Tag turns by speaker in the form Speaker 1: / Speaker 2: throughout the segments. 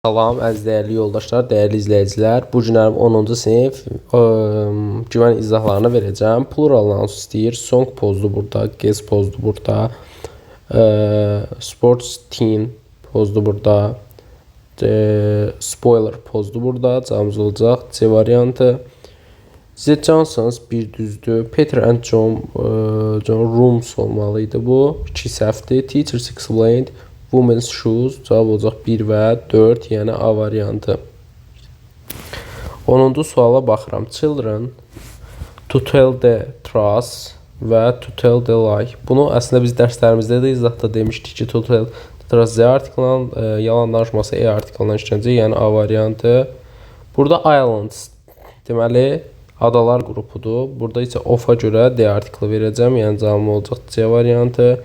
Speaker 1: Salam, əziz dəyərli yoldaşlar, dəyərli izləyicilər. Bu gün 10-cu sinif güvən izahlarını verəcəm. Plural anons istəyir. Song pozdu burada, guest pozdu burada. Sports team pozdu burada. Spoiler pozdu burada. Cavabımız olacaq C variantı. The Johnsons bir düzdür. Peter and John Rooms olmalıydı bu. 2 səhvdir. Teachers explained. Women's shoes cavab olacaq 1 və 4, yəni A variantı. 10-cu suala baxıram. Children, to tell the truth və to tell the lie. Bunu əslində biz dərslərimizdə də izahda demişdik ki, to tell the truth Z artiklının yalan danışması E artiklından işlənəcək, yəni A variantı. Burada islands deməli adalar qrupudur. Burada isə of-a görə D artiklı verəcəm, yəni cavabım olacaq C variantı.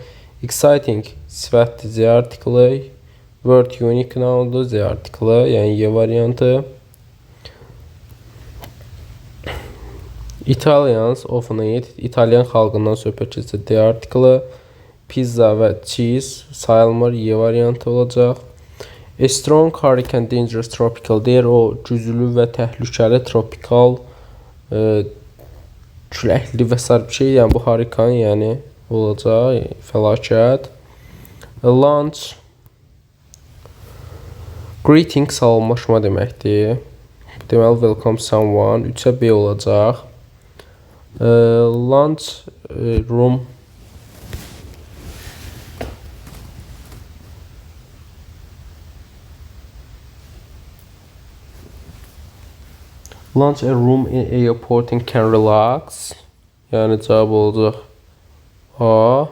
Speaker 1: Exciting sifətdir Z artiklı. Word unique noundur Z artiklı, yəni Y variantı. Italians often eat, İtalyan xalqından söhbət keçir D artiklı. Pizza və cheese sayılmır, Y variantı olacaq. A strong hurricane dangerous tropical deyir, o güclü və təhlükəli tropikal küləkli və sair bir şey, yəni bu hurrikan, yəni olacaq, fəlakət. Lunch, greeting salamlaşma deməkdir. Deməli, welcome someone, 3-ə B olacaq. Lunch room, lunch a room in airport and can relax, yəni cavab olacaq A,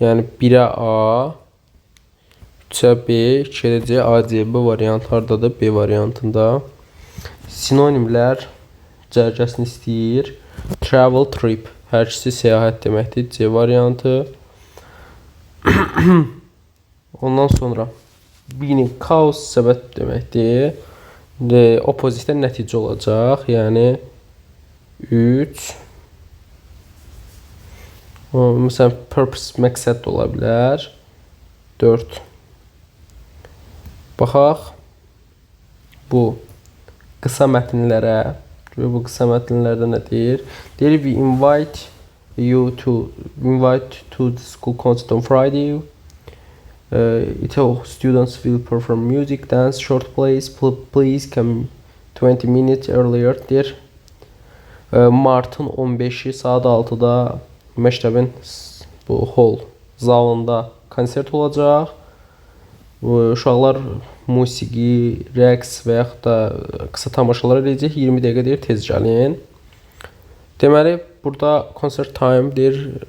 Speaker 1: yəni 1-ə A, 3-ə B, 2-ə C, A, C, B variantlardadır, B variantında. Sinonimlər cərgəsini istəyir. Travel, trip, hər ikisi səyahət deməkdir, C variantı. Ondan sonra beginning, cause, səbəb deməkdir. Oppositdə nəticə olacaq, yəni 3. Məsələn, purpose, məqsəd ola bilər. 4. Baxaq bu qısa mətnlərə. Bu qısa mətnlərdə nə deyir? Deyir, we invite to the school concert on Friday. Students will perform music, dance, short plays. Please come 20 minutes earlier deyir. Martın 15-i saat 6-da məktəbin bu hall zalında konsert olacaq. Uşaqlar musiqi, rəqs və yaxud da qısa tamaşalar edəcək. 20 dəqiqə deyir, tez gəlin. Deməli, burada concert time deyir.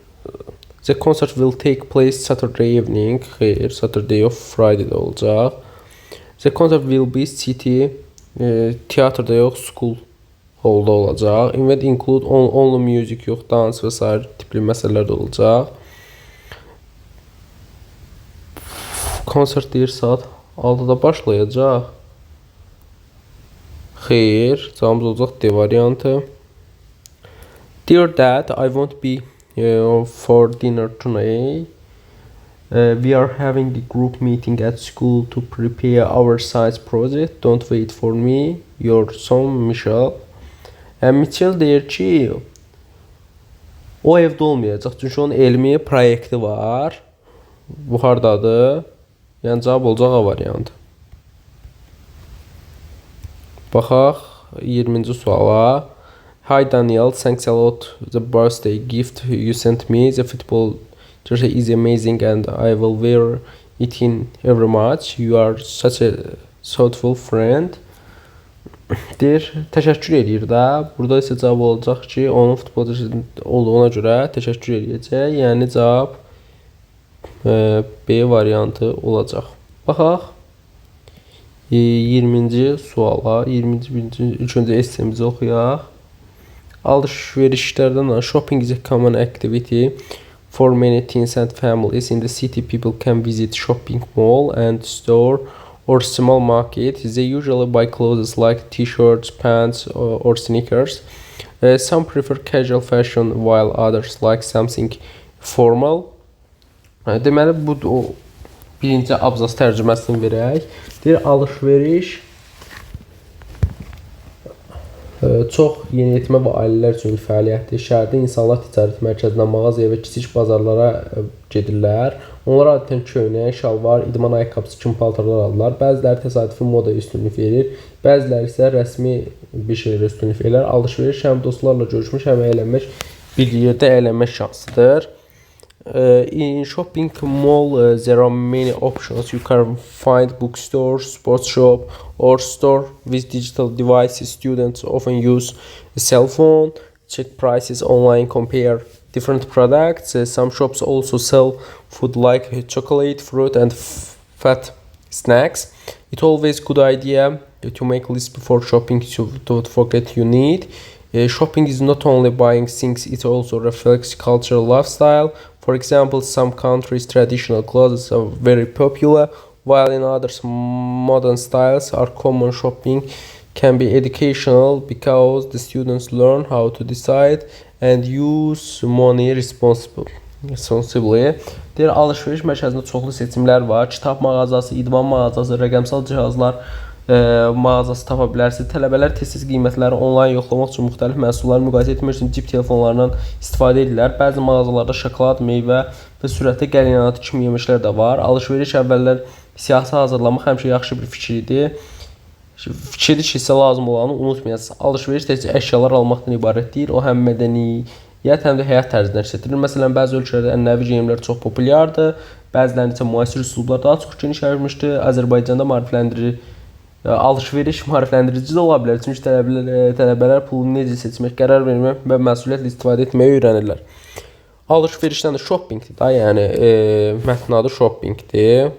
Speaker 1: The concert will take place Saturday evening. Xeyr, Saturday of Friday'də olacaq. The concert will be city, teatrda yox, school hall'da olacaq. Event include only music yox, dans və s. tipli məsələlər də olacaq. Konsert deyir saat 6-da başlayacaq. Xeyr, cavabımız olacaq D variantı. Dear Dad, I won't be for dinner tonight. We are having a group meeting at school to prepare our science project. Don't wait for me. Your son Michelle. Mitchell deyir ki, o evdə olmayacaq. Çünki onun elmi proyekti var. Bu hardadır? Yəni cavab olacaq A variantı. Baxaq 20-ci suala. Hi Daniel, thanks a lot the birthday gift you sent me. The football jersey is amazing and I will wear it in every match. You are such a thoughtful friend. Deyir, təşəkkür edir də. Burada isə cavab olacaq ki, onun futbol jersey olduğuna görə təşəkkür edəcək. Yəni cavab B variantı olacaq. Baxaq 20-ci suala, 20-ci öncə essemizi oxuyaq. Alış-verişlərdən shopping is a common activity for many teens and families. In the city, people can visit shopping mall and store or small market. They usually buy clothes like t-shirts, pants or sneakers. Some prefer casual fashion while others like something formal. Deməli, bu birinci abzas tərcüməsini verək. Deyir, alış-veriş çox yeniyetmə və ailələr üçün fəaliyyətdir. Şəhərdə insanlar ticarət mərkəzinə, mağazaya və kiçik bazarlara gedirlər. Onlar adətən köynək, şalvar, idman ayaqqabısı kimi paltarlar alırlar. Bəziləri təsadüfi modaya üstünlük verir. Bəziləri isə rəsmi bir şeylərə üstünlük verirlər. Alış-veriş həm dostlarla görüşmüş, həm əylənmək, bir yerdə əylənmək şansıdır. In shopping mall, there are many options. You can find bookstore, sports shop, or store with digital devices. Students often use a cell phone, check prices online, compare different products. Some shops also sell food like chocolate, fruit, and fat snacks. It's always a good idea to make a list before shopping to don't forget you need. Shopping is not only buying things, it also reflects cultural lifestyle. For example, some countries' traditional clothes are very popular, while in others modern styles are common. Shopping can be educational because the students learn how to decide and use money responsibly. Deyir, alış-veriş mərkəzində çoxlu seçimlər var. Kitab mağazası, idman mağazası, rəqəmsal cihazlar mağazası tapa bilərsiniz. Tələbələr tez-tez qiymətləri onlayn yoxlamaq üçün müxtəlif məhsulları müqayisə etmək üçün cib telefonlarından istifadə edirlər. Bəzi mağazalarda şokolad, meyvə və sürətli qəlinatı kimi yemişlər də var. Alış-veriş əvvəllər siyahısı hazırlamaq həmişə yaxşı bir fikir idi. Fikirdir ki, sizə lazım olanı unutmayasınız. Alış-veriş təkcə əşyalar almaqdan ibarət deyil. O həm mədəniyyət, həm də həyat tərzindən işlədilir. Məsələn, bəzi ölkələrdə ənənəvi geyimlər çox populyardır. Bəzilərində isə müasir üslublar daha çox geniş yayılmışdır. Azərbaycanda alış-veriş maarifləndirici də ola bilər. Çünki tələbələr pulunu necə seçmək, qərar vermək və məsuliyyətlə istifadə etməyi öyrənirlər. Alış-verişdən də shoppingdir da, yəni mətn adı shoppingdir.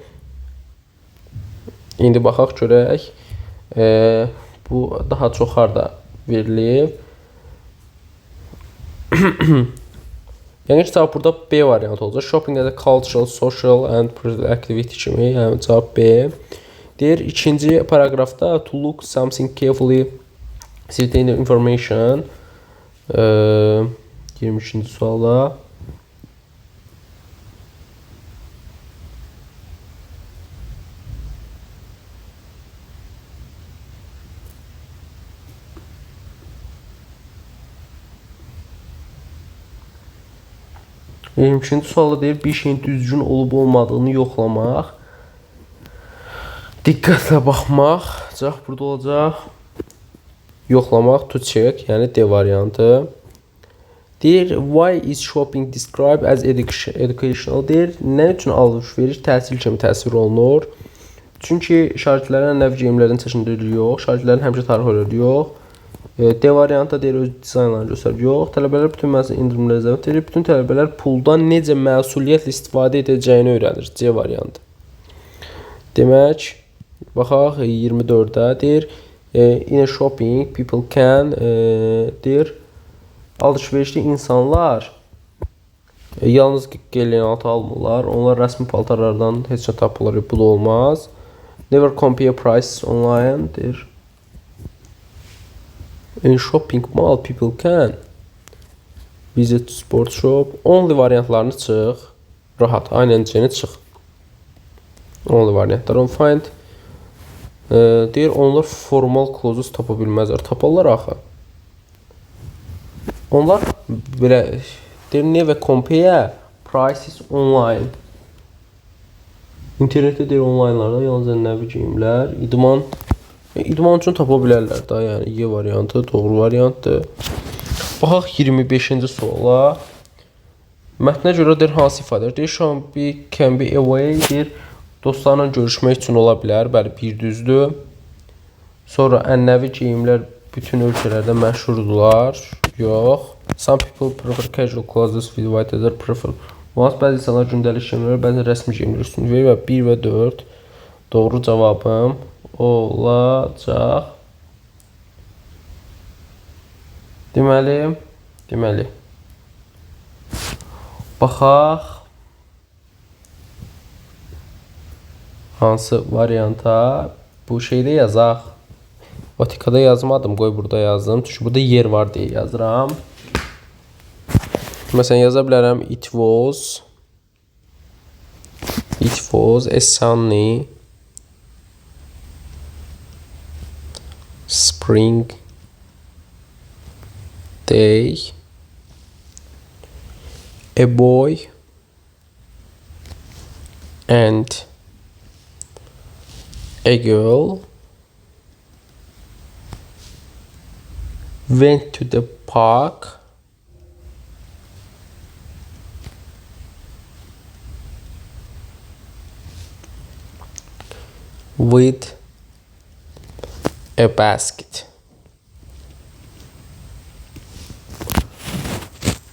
Speaker 1: İndi baxaq görək. Bu daha çox harda verilib. Yəni cavab burada B variantı olacaq. Shopping as a cultural, social and personal activity kimi, yəni cavab B. Deyir, ikinci paragrafda to look something carefully, certain information. 23-ci suala. Sualda deyir, bir şeyin düzgün olub olmadığını yoxlamaq. Diqqətlə baxmaq. Cavab burada olacaq. Yoxlamaq, to check, yəni D variantı. Deyir, why is shopping described as educational? Deyir, nə üçün alış-veriş təhsil kimi təsvir olunur? Çünki şagirdlərin ənənəvi geyimlərdən çəkindirir, yox. Şagirdlərin həmişə tarix öyrədir, yox. D variantı deyir, öz dizaynlarını göstərir, yox. Tələbələr bütün məhsul indirimlərə zəvət edir. Bütün tələbələr puldan necə məsuliyyətlə istifadə edəcəyini öyrənir. C variantı. Demək, baxaq 24-də deyir, in a shopping people can deyir, alış-verişli insanlar yalnız qeyri-altı almırlar. Onlar rəsmi paltarlardan heç nə tapırlar, bu da olmaz. Never compare prices online deyir. In shopping mall people can visit sport shop. Only variantlarını çıx. Rahat, aynen C-ni çıx. Only variantlar. On find deyir, onlar formal clothes tapa bilməzlər. Taparlar axı. Onlar belə deyir, never compare prices online. İnternetdə deyir, onlinelarda yalnız ənənəvi geyimlər, idman üçün tapa bilərlər da, yəni Y variantı doğru variantdır. Baxaq 25-ci suala. Mətnə görə deyir, hansı ifadədir? Deyir, shopping can be a way, deyir, dostlarla görüşmək üçün ola bilər. Bəli, bir düzdür. Sonra ənənəvi geyimlər bütün ölkələrdə məşhurdurlar. Yox. Some people prefer casual clothes with white other prefer. Bəzi insanlar gündəlik geyimlər, bəzi rəsmi geyimlər üstün verir və 1 və 4 doğru cavabım olacaq. Deməli. Baxaq. Hansı varianta? Bu şeydə yazaq. Vatikada yazmadım, qoy burada yazdım. Çünki burada yer var deyə yazıram. Məsələn, yaza bilərəm it It was a sunny spring day. A boy and a girl went to the park with a basket.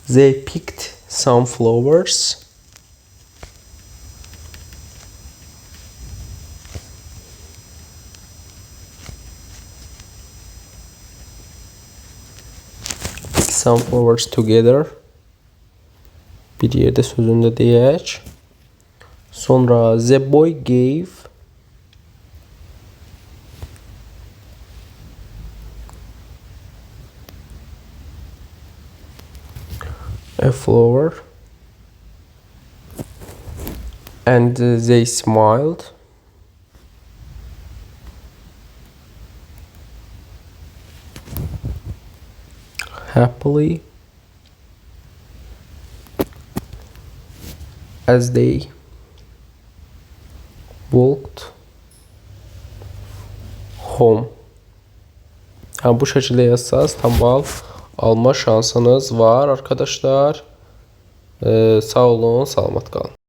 Speaker 1: They picked some flowers together. Bir yerde sözünde deyək. Sonra the boy gave a flower and they smiled. Happily as they walked home. Bu şekilde yazsanız tam bal alma şansınız var arkadaşlar. Sağ olun, salamat qalın.